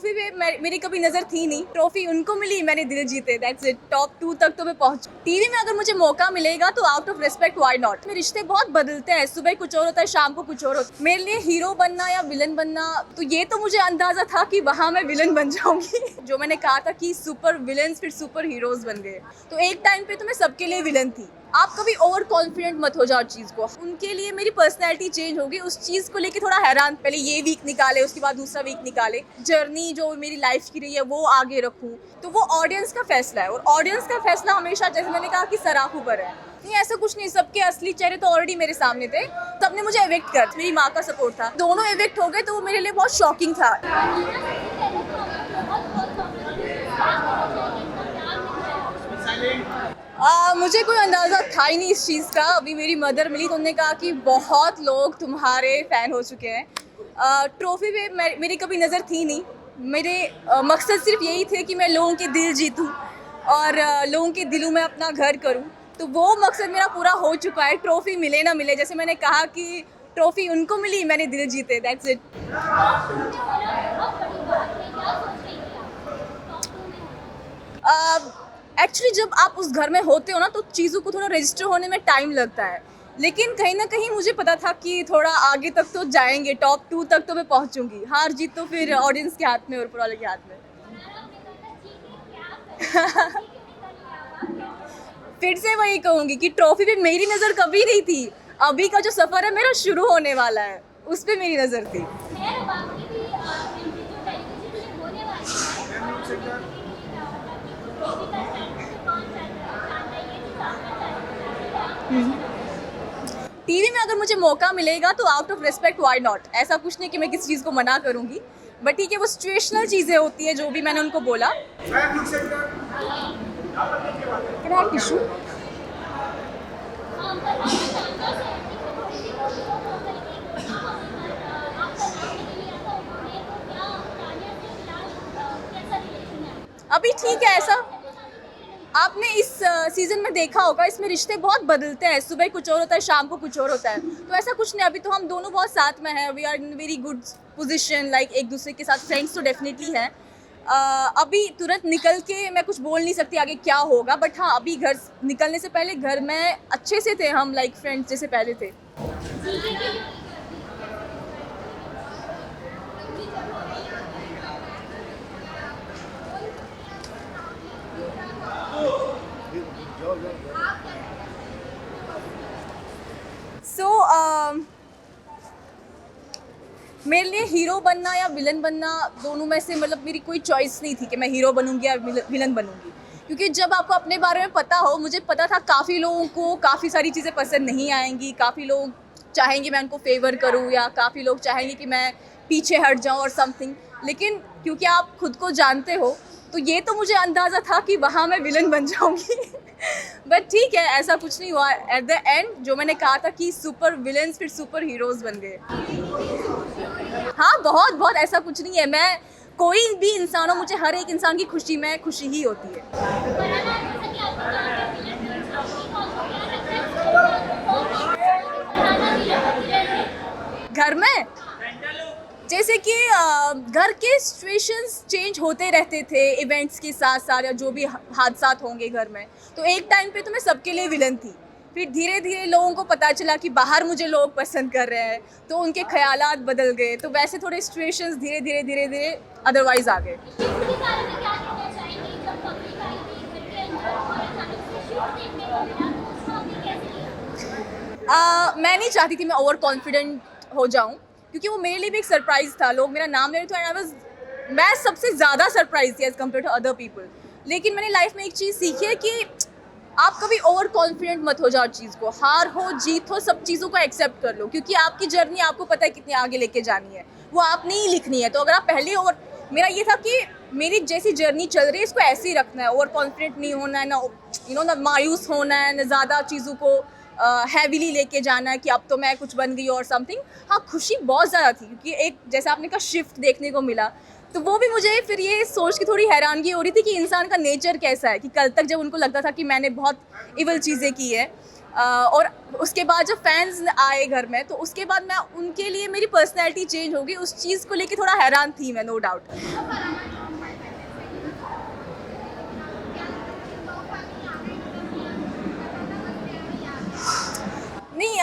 Trophy पे मेरी कभी नजर थी नहीं। ट्रॉफी उनको मिली, मैंने दिल जीते, दैट्स इट। टॉप 2 तक तो मैं पहुंच। टीवी में अगर मुझे मौका मिलेगा तो out of respect why not. मेरे रिश्ते बहुत बदलते हैं, सुबह कुछ और होता है, शाम को कुछ और होता है। मेरे लिए हीरो बनना या विलन बनना, तो ये तो मुझे अंदाजा था कि वहाँ मैं विलन बन जाऊंगी। जो मैंने कहा था कि सुपर विलन्स फिर सुपर हीरोज बन गए, तो एक टाइम पे तो मैं सबके लिए विलन थी। आप कभी ओवर कॉन्फिडेंट मत हो जाओ चीज़ को। उनके लिए मेरी पर्सनैलिटी चेंज होगी, उस चीज़ को लेके थोड़ा हैरान, पहले ये वीक निकाले उसके बाद दूसरा वीक निकाले, जर्नी जो मेरी लाइफ की रही है वो आगे रखूँ, तो वो ऑडियंस का फैसला है। और ऑडियंस का फैसला हमेशा, जैसे मैंने कहा, कि सराखों पर है। नहीं, ऐसा कुछ नहीं, सबके असली चेहरे तो ऑलरेडी मेरे सामने थे। सबने मुझे एविक्ट कर, मेरी माँ का सपोर्ट था, दोनों एविक्ट हो गए, तो वो मेरे लिए बहुत शॉकिंग था। मुझे कोई अंदाज़ा था ही नहीं इस चीज़ का। अभी मेरी मदर मिली तो उन्होंने कहा कि बहुत लोग तुम्हारे फ़ैन हो चुके हैं। ट्रॉफ़ी पे मेरी कभी नज़र थी नहीं। मेरे मकसद सिर्फ यही थे कि मैं लोगों के दिल जीतूं और लोगों के दिलों में अपना घर करूं, तो वो मकसद मेरा पूरा हो चुका है। ट्रॉफ़ी मिले ना मिले, जैसे मैंने कहा कि ट्रॉफ़ी उनको मिली, मैंने दिल जीते, दैट्स इट। एक्चुअली जब आप उस घर में होते हो ना, तो चीज़ों को थोड़ा रजिस्टर होने में टाइम लगता है, लेकिन कहीं ना कहीं मुझे पता था कि थोड़ा आगे तक तो जाएंगे, टॉप 2 तक तो मैं पहुंचूंगी। हार जीत तो फिर ऑडियंस के हाथ में और ऊपर वाले के हाथ में। फिर से वही कहूंगी कि ट्रॉफी पे मेरी नज़र कभी नहीं थी। अभी का जो सफ़र है मेरा शुरू होने वाला है, उस पर मेरी नज़र थी। टीवी में अगर मुझे मौका मिलेगा तो out of respect why not. ऐसा कुछ नहीं कि मैं किसी चीज़ को मना करूंगी, बट ठीक है, वो सिचुएशनल चीज़ें होती है, जो भी मैंने उनको बोला। टिश्यू अभी ठीक है। ऐसा आपने इस सीज़न में देखा होगा, इसमें रिश्ते बहुत बदलते हैं, सुबह कुछ और होता है, शाम को कुछ और होता है, तो ऐसा कुछ नहीं। अभी तो हम दोनों बहुत साथ में हैं, we are in very good position, like एक दूसरे के साथ फ्रेंड्स तो डेफिनेटली हैं। अभी तुरंत निकल के मैं कुछ बोल नहीं सकती आगे क्या होगा, बट हाँ, अभी घर निकलने से पहले घर में अच्छे से थे हम, लाइक फ्रेंड्स जैसे पहले थे। मेरे लिए हीरो बनना या विलन बनना, दोनों में से मतलब मेरी कोई चॉइस नहीं थी कि मैं हीरो बनूंगी या विलन बनूंगी। क्योंकि जब आपको अपने बारे में पता हो, मुझे पता था काफ़ी लोगों को काफ़ी सारी चीज़ें पसंद नहीं आएंगी, काफ़ी लोग चाहेंगे मैं उनको फेवर करूं, या काफ़ी लोग चाहेंगे कि मैं पीछे हट जाऊं और समथिंग। लेकिन क्योंकि आप खुद को जानते हो, तो ये तो मुझे अंदाज़ा था कि वहाँ मैं विलन बन जाऊंगी। बट ठीक है, ऐसा कुछ नहीं हुआ। एट द एंड जो मैंने कहा था कि सुपर विलन्स फिर सुपर हीरोज बन गए। हाँ, बहुत बहुत, ऐसा कुछ नहीं है। मैं कोई भी इंसान हो, मुझे हर एक इंसान की खुशी में खुशी ही होती है। घर में जैसे कि घर के सिचुएशंस चेंज होते रहते थे इवेंट्स के साथ साथ, या जो भी हादसा होंगे घर में, तो एक टाइम पे तो मैं सबके लिए विलन थी। फिर धीरे धीरे लोगों को पता चला कि बाहर मुझे लोग पसंद कर रहे हैं, तो उनके ख्यालात बदल गए, तो वैसे थोड़े सिचुएशंस धीरे धीरे धीरे धीरे अदरवाइज आ गए। मैं नहीं चाहती थी मैं ओवर कॉन्फिडेंट हो जाऊं, क्योंकि वो मेरे लिए भी एक सरप्राइज़ था। लोग मेरा नाम ले रहे थे, एंड मैं सबसे ज़्यादा सरप्राइज थी as compare to other people. लेकिन मैंने लाइफ में एक चीज़ सीखी है कि आप कभी ओवर कॉन्फिडेंट मत हो जाओ चीज़ को। हार हो जीत हो, सब चीज़ों को एक्सेप्ट कर लो, क्योंकि आपकी जर्नी आपको पता है कितनी आगे लेके जानी है, वो आपने ही लिखनी है। तो अगर आप पहले ओवर, मेरा ये था कि मेरी जैसी जर्नी चल रही है इसको ऐसे ही रखना है, ओवर कॉन्फिडेंट नहीं होना है, ना ना मायूस होना है, ना ज़्यादा चीज़ों को हैवीली लेके जाना है कि अब तो मैं कुछ बन गई और समथिंग। हाँ, खुशी बहुत ज़्यादा थी, क्योंकि एक जैसे आपने कहा शिफ्ट देखने को मिला, तो वो भी मुझे फिर ये सोच के थोड़ी हैरानगी हो रही थी कि इंसान का नेचर कैसा है, कि कल तक जब उनको लगता था कि मैंने बहुत इवल चीज़ें की है, और उसके बाद जब फैंस आए घर में तो उसके बाद मैं उनके लिए मेरी पर्सनैलिटी चेंज हो गई। उस चीज़ को लेके थोड़ा हैरान थी मैं, नो डाउट। नहीं,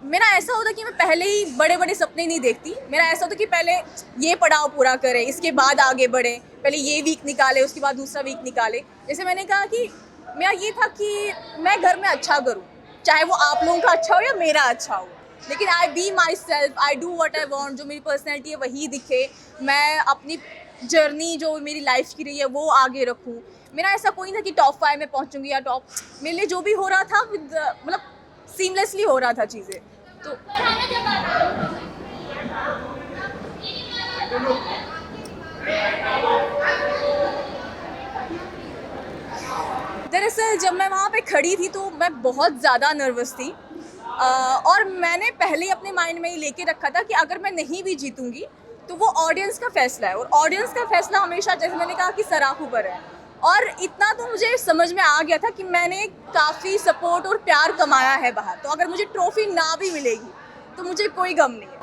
मेरा ऐसा होता कि मैं पहले ही बड़े बड़े सपने नहीं देखती। मेरा ऐसा होता कि पहले ये पड़ाव पूरा करें, इसके बाद आगे बढ़े, पहले ये वीक निकाले, उसके बाद दूसरा वीक निकाले। जैसे मैंने कहा कि मेरा ये था कि मैं घर में अच्छा करूं, चाहे वो आप लोगों का अच्छा हो या मेरा अच्छा हो, लेकिन I be myself, I do what I want. जो मेरी पर्सनैलिटी है वही दिखे, मैं अपनी जर्नी जो मेरी लाइफ की रही है वो आगे रखूं। मेरा ऐसा कोई नहीं था कि टॉप 5 में पहुंचूंगी या टॉप, मेरे लिए जो भी हो रहा था विद मतलब सीमलेसली हो रहा था चीज़ें। तो दरअसल जब मैं वहाँ पे खड़ी थी तो मैं बहुत ज़्यादा नर्वस थी। और मैंने पहले ही अपने माइंड में ही लेके रखा था कि अगर मैं नहीं भी जीतूंगी तो वो ऑडियंस का फैसला है, और ऑडियंस का फैसला हमेशा, जैसे मैंने कहा, कि सराखों पर है। और इतना तो मुझे समझ में आ गया था कि मैंने काफ़ी सपोर्ट और प्यार कमाया है बाहर, तो अगर मुझे ट्रॉफी ना भी मिलेगी तो मुझे कोई गम नहीं है।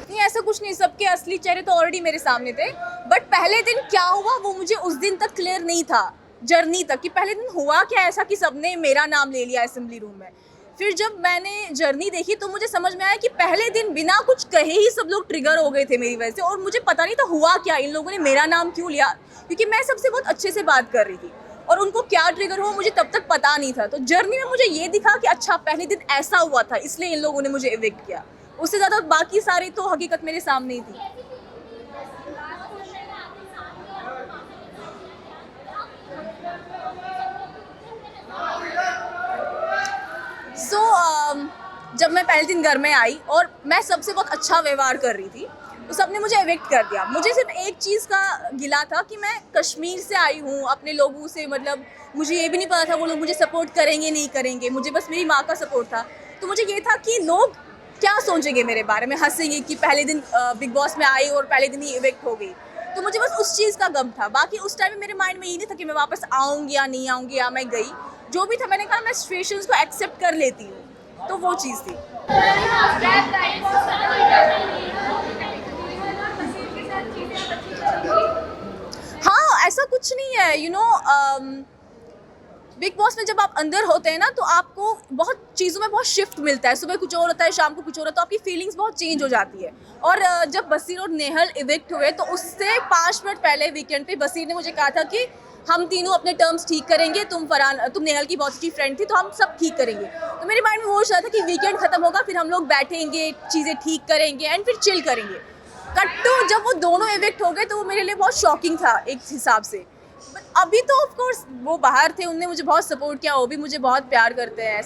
नहीं, ऐसा कुछ नहीं, सबके असली चेहरे तो ऑलरेडी मेरे सामने थे। बट पहले दिन क्या हुआ वो मुझे उस दिन तक क्लियर नहीं था, जर्नी तक, कि पहले दिन हुआ क्या ऐसा कि सबने मेरा नाम ले लिया असेंबली रूम में। फिर जब मैंने जर्नी देखी तो मुझे समझ में आया कि पहले दिन बिना कुछ कहे ही सब लोग ट्रिगर हो गए थे मेरी वजह से, और मुझे पता नहीं था हुआ क्या, इन लोगों ने मेरा नाम क्यों लिया, क्योंकि मैं सबसे बहुत अच्छे से बात कर रही थी और उनको क्या ट्रिगर हुआ मुझे तब तक पता नहीं था। तो जर्नी में मुझे ये दिखा कि अच्छा पहले दिन ऐसा हुआ था, इसलिए इन लोगों ने मुझे इविक्ट किया। उससे ज़्यादा बाकी सारी तो हकीकत मेरे सामने ही थी। सो जब मैं पहले दिन घर में आई और मैं सबसे बहुत अच्छा व्यवहार कर रही थी तो सबने मुझे एविक्ट कर दिया। मुझे सिर्फ एक चीज़ का गिला था कि मैं कश्मीर से आई हूँ, अपने लोगों से, मतलब मुझे ये भी नहीं पता था वो लोग मुझे सपोर्ट करेंगे नहीं करेंगे, मुझे बस मेरी माँ का सपोर्ट था। तो मुझे ये था कि लोग क्या सोचेंगे मेरे बारे में, हंसेंगे कि पहले दिन बिग बॉस में आई और पहले दिन ही इविक्ट हो गई। तो मुझे बस उस चीज़ का गम था। बाकी उस टाइम में मेरे माइंड में ये नहीं था कि मैं वापस आऊँगी या नहीं आऊँगी या मैं गई। जो भी था मैंने कहा मैं सिचुएशंस को एक्सेप्ट कर लेती हूँ, तो वो चीज़ थी। हाँ, ऐसा कुछ नहीं है, बिग बॉस में जब आप अंदर होते हैं ना तो आपको बहुत चीज़ों में बहुत शिफ्ट मिलता है। सुबह कुछ और होता है, शाम को कुछ और होता है, तो आपकी फीलिंग्स बहुत चेंज हो जाती है। और जब बसीर और नेहल इविक्ट हुए तो उससे 5 मिनट पहले वीकेंड पे बसीर ने मुझे कहा था कि हम तीनों अपने टर्म्स ठीक करेंगे, तुम नेहल की बहुत अच्छी फ्रेंड थी तो हम सब ठीक करेंगे। तो मेरे माइंड में वो चल रहा था कि वीकेंड खत्म होगा, फिर हम लोग बैठेंगे, चीज़ें ठीक करेंगे एंड फिर चिल करेंगे। कट टू जब वो दोनों इविक्ट हो गए तो वो मेरे लिए बहुत शॉकिंग था एक हिसाब से। बट अभी तो ऑफ कोर्स वो बाहर थे, उनने मुझे बहुत सपोर्ट किया, वो भी मुझे बहुत प्यार करते हैं।